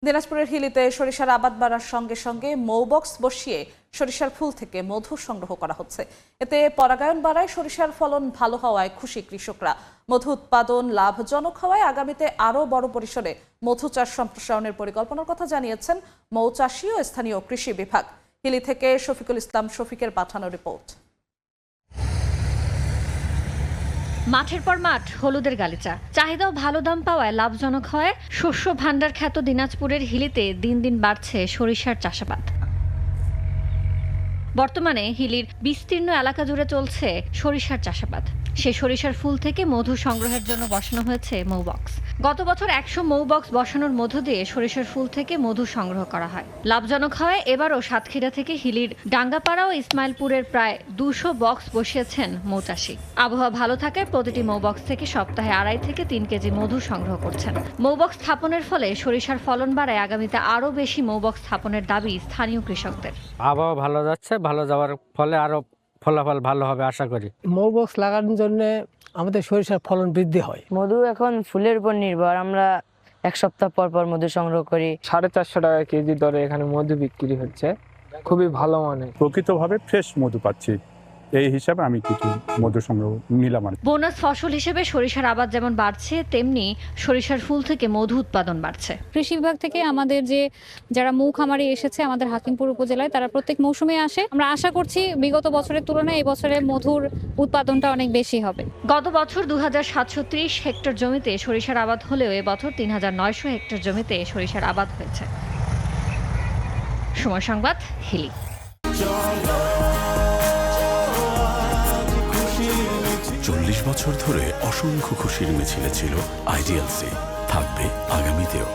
দিনাজপুরের হিলিতে সরিষার আবাদ বাড়ার সঙ্গে সঙ্গে মৌবক্স বসিয়ে সরিষার ফুল থেকে মধু সংগ্রহ করা হচ্ছে। এতে পরাগায়ন বাড়ায়, সরিষার ফলন ভালো হওয়ায় খুশি কৃষকরা। মধু উৎপাদন লাভজনক হওয়ায় আগামীতে আরও বড় পরিসরে মধু চাষ সম্প্রসারণের পরিকল্পনার কথা জানিয়েছেন মৌচাষী ও স্থানীয় কৃষি বিভাগ। হিলি থেকে শফিকুল ইসলাম শফিকের পাঠানো রিপোর্ট। মাঠের পর মাঠ হলুদের গালিচা, চাহিদাও ভালো দাম পাওয়ায় লাভজনক হয় শস্য ভাণ্ডার খ্যাত দিনাজপুরের হিলিতে দিন দিন বাড়ছে সরিষার চাষাবাদ। বর্তমানে হিলির বিস্তীর্ণ এলাকা জুড়ে চলছে সরিষার চাষাবাদ। সেই সরিষার ফুল থেকে মধু সংগ্রহের জন্য বসানো হয়েছে মৌবক্স। গত বছর 100 মৌবক্স বসানোর মধ্য দিয়ে সরিষার ফুল থেকে মধু সংগ্রহ করা হয়। লাভজনক হয় এবারও সাতক্ষীরা থেকে হিলির ডাঙ্গাপাড়া ও ইসমাইলপুরের প্রায় 200 বক্স বসিয়েছেন মৌচাষী। আবহাওয়া ভালো থাকায় প্রতিটি মৌবক্স থেকে সপ্তাহে 2.5 থেকে 3 কেজি মধু সংগ্রহ করছেন। মৌবক্স স্থাপনের ফলে সরিষার ফলন বাড়ায় আগামীতে আরও বেশি মৌবক্স স্থাপনের দাবি স্থানীয় কৃষকদের। আবহাওয়া ভালো যাচ্ছে, ভালো যাওয়ার ফলে আরো ফলাফল ভালো হবে আশা করি। মৌবক্স লাগানোর জন্য আমাদের সরিষার ফলন বৃদ্ধি হয়। মধু এখন ফুলের উপর নির্ভর। আমরা 1 সপ্তাহ পর পর মধু সংগ্রহ করি। 450 টাকা কেজি দরে এখানে মধু বিক্রি হচ্ছে, খুবই ভালো মানে। প্রকৃতভাবে ফ্রেশ মধু পাচ্ছি, এই হিসাবে আমি কিছু মধু সংগ্রহ নিলাম। বোনাস ফসল হিসেবে সরিষার আবাদ যেমন বাড়ছে, তেমনি সরিষার ফুল থেকে মধু উৎপাদন বাড়ছে। কৃষি বিভাগ থেকে আমাদের যারা মৌ খামারি এসেছে আমাদের হাকিমপুর উপজেলায়, তারা প্রত্যেক মৌসুমে আসে। আমরা আশা করছি বিগত বছরের তুলনায় এই বছরে মধুর উৎপাদনটা অনেক বেশি হবে। গত বছর 2730 হেক্টর জমিতে সরিষার আবাদ হলেও এবছর 3900 হেক্টর জমিতে সরিষার আবাদ হয়েছে। সময় সংবাদ, হিলি। 40 বছর ধরে অসংখ্য খুশির মিছিলে ছিল আইডিএলসি, থাকবে আগামীতেও।